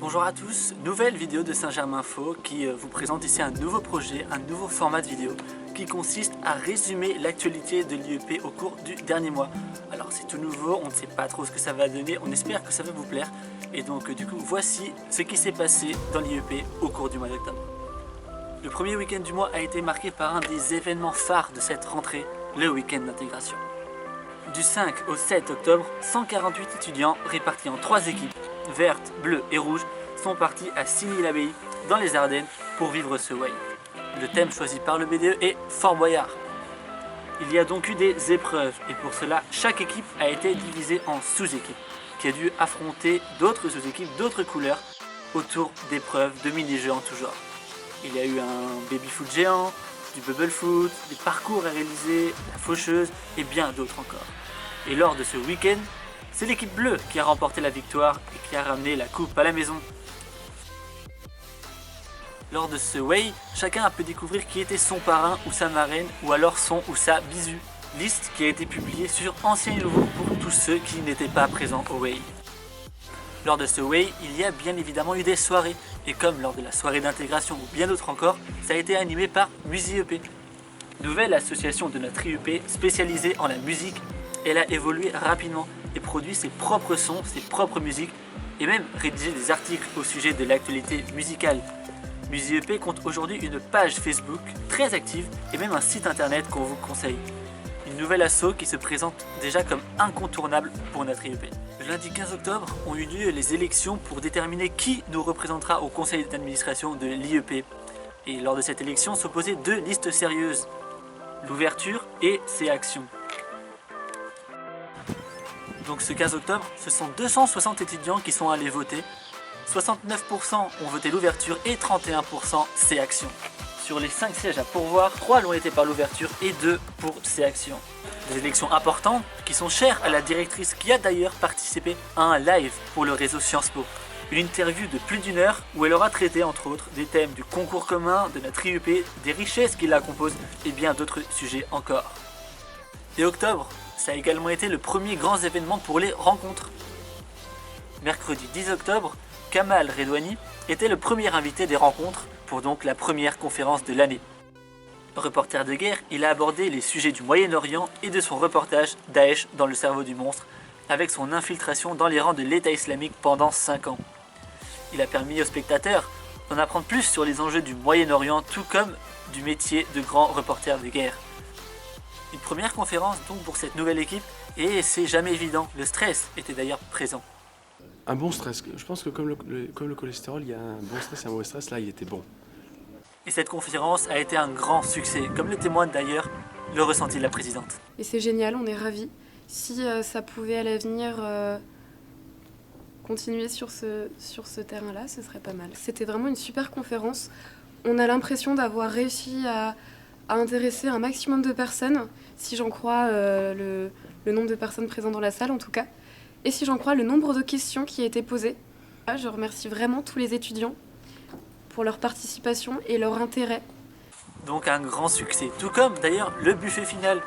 Bonjour à tous, nouvelle vidéo de Saint-Germain Info qui vous présente ici un nouveau projet, un nouveau format de vidéo qui consiste à résumer l'actualité de l'IEP au cours du dernier mois. Alors c'est tout nouveau, on ne sait pas trop ce que ça va donner, on espère que ça va vous plaire. Et donc du coup voici ce qui s'est passé dans l'IEP au cours du mois d'octobre. Le premier week-end du mois a été marqué par un des événements phares de cette rentrée, le week-end d'intégration. Du 5 au 7 octobre, 148 étudiants répartis en 3 équipes, vertes, bleues et rouges, sont partis à Signy-l'Abbaye, dans les Ardennes, pour vivre ce way. Le thème choisi par le BDE est Fort Boyard. Il y a donc eu des épreuves, et pour cela, chaque équipe a été divisée en sous-équipes, qui a dû affronter d'autres sous-équipes d'autres couleurs autour d'épreuves de mini-jeux en tout genre. Il y a eu un baby-foot géant, du bubble foot, des parcours à réaliser, la faucheuse et bien d'autres encore. Et lors de ce week-end, c'est l'équipe bleue qui a remporté la victoire et qui a ramené la coupe à la maison. Lors de ce way, chacun a pu découvrir qui était son parrain ou sa marraine ou alors son ou sa bisu. Liste qui a été publiée sur Anciens et Nouveaux pour tous ceux qui n'étaient pas présents au way. Lors de ce way, il y a bien évidemment eu des soirées, et comme lors de la soirée d'intégration ou bien d'autres encore, ça a été animé par MusiEP. Nouvelle association de notre IEP spécialisée en la musique, elle a évolué rapidement et produit ses propres sons, ses propres musiques, et même rédigé des articles au sujet de l'actualité musicale. MusiEP compte aujourd'hui une page Facebook très active et même un site internet qu'on vous conseille. Une nouvelle asso qui se présente déjà comme incontournable pour notre IEP. Le lundi 15 octobre ont eu lieu les élections pour déterminer qui nous représentera au conseil d'administration de l'IEP. Et lors de cette élection s'opposaient deux listes sérieuses, l'ouverture et ses actions. Donc ce 15 octobre, ce sont 260 étudiants qui sont allés voter. 69% ont voté l'ouverture et 31% ses actions. Sur les 5 sièges à pourvoir, 3 l'ont été par l'ouverture et 2 pour ses actions. Des élections importantes qui sont chères à la directrice qui a d'ailleurs participé à un live pour le réseau Sciences Po. Une interview de plus d'1 heure où elle aura traité entre autres des thèmes du concours commun, de notre IEP, des richesses qui la composent et bien d'autres sujets encore. Et octobre, ça a également été le premier grand événement pour les rencontres. Mercredi 10 octobre, Kamal Redouani était le premier invité des rencontres pour donc la première conférence de l'année. Reporter de guerre, il a abordé les sujets du Moyen-Orient et de son reportage Daesh dans le cerveau du monstre, avec son infiltration dans les rangs de l'État islamique pendant 5 ans. Il a permis aux spectateurs d'en apprendre plus sur les enjeux du Moyen-Orient, tout comme du métier de grand reporter de guerre. Une première conférence donc pour cette nouvelle équipe, et c'est jamais évident, le stress était d'ailleurs présent. Un bon stress, je pense que comme le cholestérol, il y a un bon stress et un mauvais stress, là il était bon. Et cette conférence a été un grand succès, comme le témoigne d'ailleurs le ressenti de la présidente. Et c'est génial, on est ravis. Si ça pouvait à l'avenir continuer sur ce terrain-là, ce serait pas mal. C'était vraiment une super conférence. On a l'impression d'avoir réussi à intéresser un maximum de personnes, si j'en crois le nombre de personnes présentes dans la salle en tout cas, et si j'en crois le nombre de questions qui a été posées. Je remercie vraiment tous les étudiants pour leur participation et leur intérêt. Donc un grand succès, tout comme d'ailleurs le buffet final.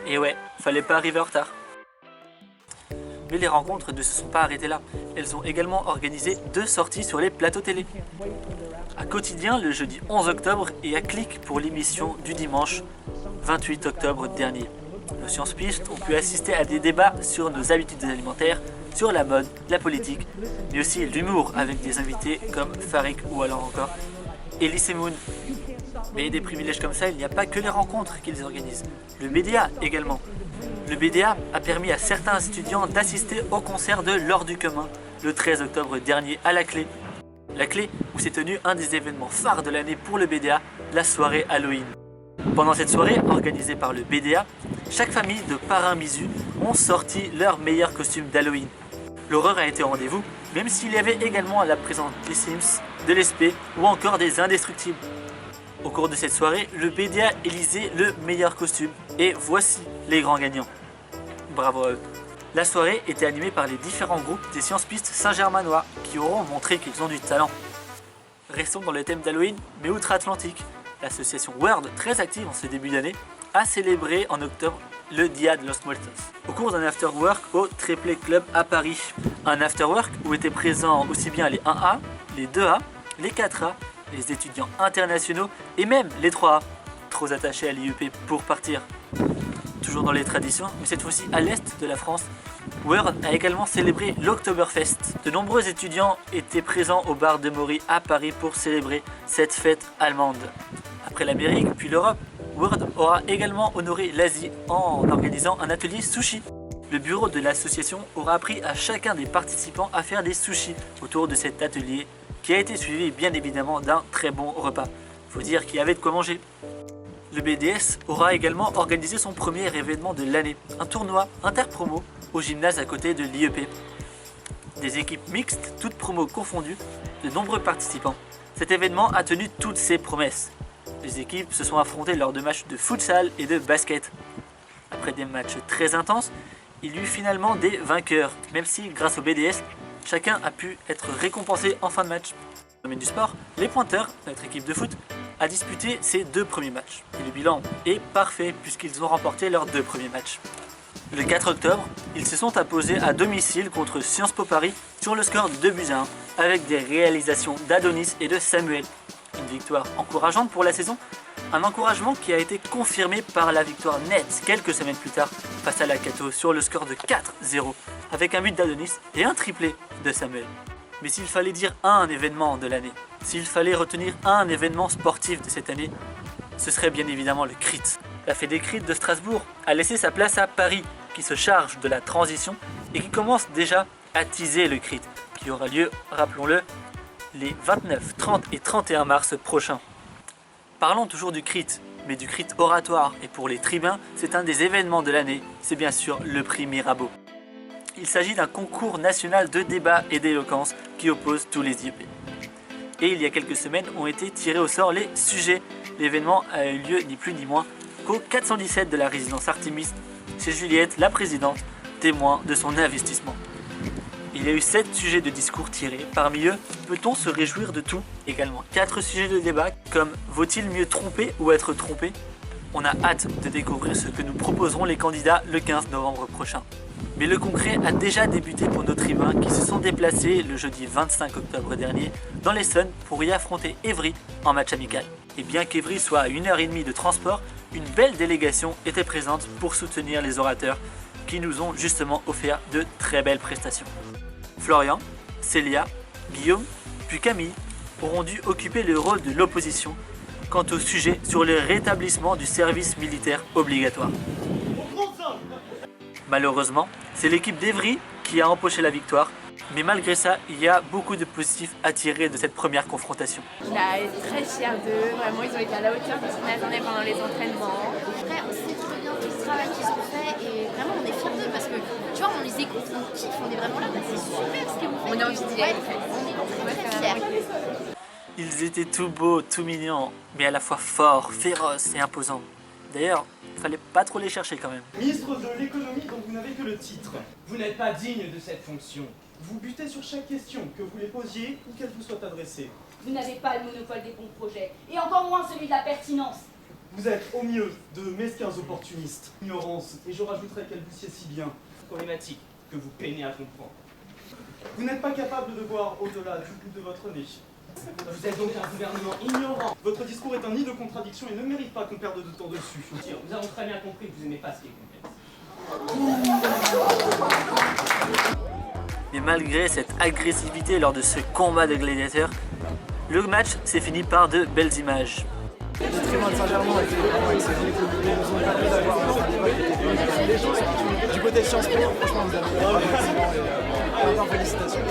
Et ouais, fallait pas arriver en retard. Mais les rencontres ne se sont pas arrêtées là. Elles ont également organisé 2 sorties sur les plateaux télé. À Quotidien le jeudi 11 octobre et à Clic pour l'émission du dimanche 28 octobre dernier. Nos sciences-pistes ont pu assister à des débats sur nos habitudes alimentaires, sur la mode, la politique, mais aussi l'humour avec des invités comme Farik ou alors encore Elise Moon. Mais des privilèges comme ça, il n'y a pas que les rencontres qu'ils organisent. Le BDA également. Le BDA a permis à certains étudiants d'assister au concert de L'Or du Commun le 13 octobre dernier à la Clé. La Clé où s'est tenu un des événements phares de l'année pour le BDA, la soirée Halloween. Pendant cette soirée organisée par le BDA, chaque famille de parrains Misu ont sorti leur meilleur costume d'Halloween. L'horreur a été au rendez-vous, même s'il y avait également la présence des Sims, de l'ESP ou encore des Indestructibles. Au cours de cette soirée, le BDA élisait le meilleur costume et voici les grands gagnants. Bravo à eux. La soirée était animée par les différents groupes des sciences-pistes saint-germanois qui auront montré qu'ils ont du talent. Restons dans le thème d'Halloween, mais outre-Atlantique, L'association World, très active en ce début d'année, a célébré en octobre le Dia de los Muertos, au cours d'un afterwork au Triple Club à Paris. Un afterwork où étaient présents aussi bien les 1A, les 2A, les 4A, les étudiants internationaux et même les 3A, trop attachés à l'IEP pour partir. Toujours dans les traditions, mais cette fois-ci à l'est de la France, World a également célébré l'Oktoberfest. De nombreux étudiants étaient présents au bar de Maury à Paris pour célébrer cette fête allemande. Après l'Amérique puis l'Europe, World aura également honoré l'Asie en organisant un atelier sushi. Le bureau de l'association aura appris à chacun des participants à faire des sushis autour de cet atelier qui a été suivi bien évidemment d'un très bon repas. Faut dire qu'il y avait de quoi manger. Le BDS aura également organisé son premier événement de l'année, un tournoi interpromo au gymnase à côté de l'IEP. Des équipes mixtes, toutes promos confondues, de nombreux participants. Cet événement a tenu toutes ses promesses. Les équipes se sont affrontées lors de matchs de futsal et de basket. Après des matchs très intenses, il y eut finalement des vainqueurs, même si grâce au BDS, chacun a pu être récompensé en fin de match. Dans le domaine du sport, les Pointeurs, notre équipe de foot, a disputé ses 2 premiers matchs. Et le bilan est parfait puisqu'ils ont remporté leurs 2 premiers matchs. Le 4 octobre, ils se sont imposés à domicile contre Sciences Po Paris sur le score de 2-1 avec des réalisations d'Adonis et de Samuel. Une victoire encourageante pour la saison, un encouragement qui a été confirmé par la victoire nette quelques semaines plus tard face à la Cato sur le score de 4-0 avec un but d'Adonis et un triplé de Samuel. Mais s'il fallait dire un événement de l'année, s'il fallait retenir un événement sportif de cette année, ce serait bien évidemment le CRIT. La Fédé CRIT de Strasbourg a laissé sa place à Paris, qui se charge de la transition et qui commence déjà à teaser le CRIT, qui aura lieu, rappelons-le, les 29, 30 et 31 mars prochains. Parlons toujours du CRIT, mais du CRIT oratoire, et pour les tribuns, c'est un des événements de l'année, c'est bien sûr le prix Mirabeau. Il s'agit d'un concours national de débat et d'éloquence qui oppose tous les IEP. Et il y a quelques semaines ont été tirés au sort les sujets. L'événement a eu lieu ni plus ni moins qu'au 417 de la résidence Artemis, chez Juliette, la présidente, témoin de son investissement. Il y a eu 7 sujets de discours tirés. Parmi eux, peut-on se réjouir de tout? Également 4 sujets de débat comme vaut-il mieux tromper ou être trompé? On a hâte de découvrir ce que nous proposeront les candidats le 15 novembre prochain. Mais le concret a déjà débuté pour nos tribuns qui se sont déplacés le jeudi 25 octobre dernier dans l'Essonne pour y affronter Évry en match amical. Et bien qu'Évry soit à 1h30 de transport, une belle délégation était présente pour soutenir les orateurs qui nous ont justement offert de très belles prestations. Florian, Célia, Guillaume, puis Camille auront dû occuper le rôle de l'opposition quant au sujet sur le rétablissement du service militaire obligatoire. Malheureusement, c'est l'équipe d'Évry qui a empoché la victoire, mais malgré ça, il y a beaucoup de positifs à tirer de cette première confrontation. Là, très fière d'eux, vraiment ils ont été à la hauteur de ce qu'on attendait pendant les entraînements. Après, on sait très bien tout ce travail qu'ils ont fait et vraiment on est fiers d'eux parce que tu vois, on les écoute, on kiffe, on est vraiment là, c'est super ce que vous faites. On a envie d'y aller. On est très fiers. Ils étaient tout beaux, tout mignons, mais à la fois forts, féroces et imposants. D'ailleurs, il fallait pas trop les chercher quand même. Ministre de l'économie dont vous n'avez que le titre. Vous n'êtes pas digne de cette fonction. Vous butez sur chaque question, que vous les posiez ou qu'elle vous soit adressée. Vous n'avez pas le monopole des bons projets, et encore moins celui de la pertinence. Vous êtes au mieux de mesquins opportunistes, ignorance, et je rajouterais qu'elle vous sied si bien. Problématique que vous peinez à comprendre. Vous n'êtes pas capable de voir au-delà du bout de votre nez. Vous êtes donc un gouvernement ignorant. Votre discours est un nid de contradiction et ne mérite pas qu'on perde de temps dessus. Nous avons très bien compris que vous n'aimez pas ce qui est complexe. Mais malgré cette agressivité lors de ce combat de gladiateurs, le match s'est fini par de belles images. Le tribunal de Saint-Germain était vraiment excellent. Ils nous ont permis d'avoir un débat qui était bien léger. Du côté de Sciences Po, franchement, vous avez été vraiment excellent et encore félicitations.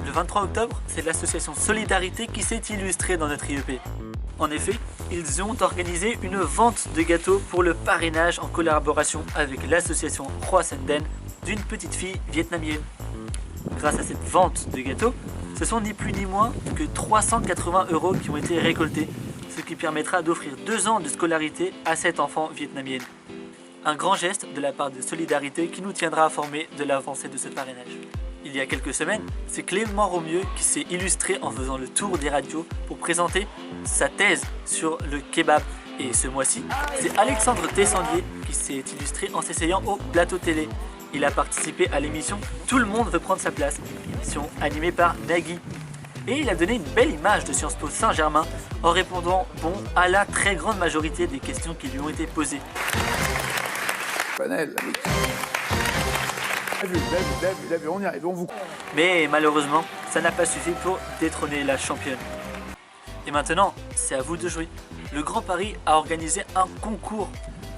Le 23 octobre, c'est l'association Solidarité qui s'est illustrée dans notre IEP. En effet, ils ont organisé une vente de gâteaux pour le parrainage en collaboration avec l'association Roi Senden d'une petite fille vietnamienne. Grâce à cette vente de gâteaux, ce sont ni plus ni moins que 380 € qui ont été récoltés, ce qui permettra d'offrir 2 ans de scolarité à cette enfant vietnamienne. Un grand geste de la part de Solidarité qui nous tiendra informés de l'avancée de ce parrainage. il y a quelques semaines, c'est Clément Romieux qui s'est illustré en faisant le tour des radios pour présenter sa thèse sur le kebab. Et ce mois-ci, c'est Alexandre Tessandier qui s'est illustré en s'essayant au plateau télé. Il a participé à l'émission Tout le monde veut prendre sa place, émission animée par Nagui. Et il a donné une belle image de Sciences Po Saint-Germain en répondant bon à la très grande majorité des questions qui lui ont été posées. Panel, oui. On y arrive, on vous... Mais malheureusement, ça n'a pas suffi pour détrôner la championne. Et maintenant, c'est à vous de jouer. Le Grand Paris a organisé un concours.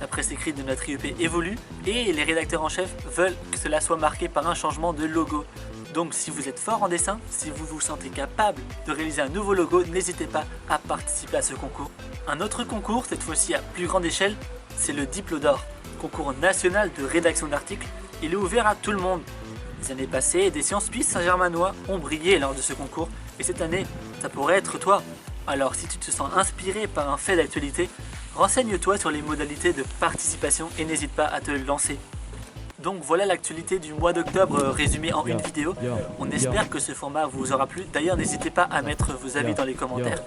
La presse écrite de notre IEP évolue et les rédacteurs en chef veulent que cela soit marqué par un changement de logo. Donc si vous êtes fort en dessin, si vous vous sentez capable de réaliser un nouveau logo, n'hésitez pas à participer à ce concours. Un autre concours, cette fois-ci à plus grande échelle, c'est le Diplôme d'Or, concours national de rédaction d'articles. Il est ouvert à tout le monde. Les années passées, des Sciences Po Saint-Germanois ont brillé lors de ce concours et cette année, ça pourrait être toi. Alors si tu te sens inspiré par un fait d'actualité, renseigne-toi sur les modalités de participation et n'hésite pas à te lancer. Donc voilà l'actualité du mois d'octobre résumée en une vidéo. On espère que ce format vous aura plu. D'ailleurs, n'hésitez pas à mettre vos avis dans les commentaires.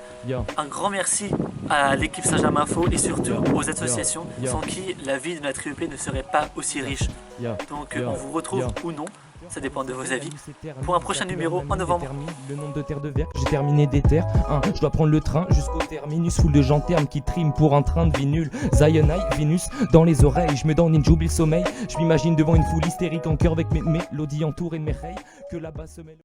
Un grand merci à l'équipe Saint-Germain Info et surtout aux associations sans qui la vie de notre IEP ne serait pas aussi riche. Donc on vous retrouve ou non, ça dépend de vos avis, pour un prochain numéro en novembre. Le nombre de terres de verre, j'ai terminé des terres. Je dois prendre le train jusqu'au terminus, foule de gens termes qui triment pour un train de vie nul. Zionite, Vénus dans les oreilles, je me donne une j'oublie le sommeil. Je m'imagine devant une foule hystérique en cœur avec mes mélodies entourées de mes reilles. Que là-bas se mêle.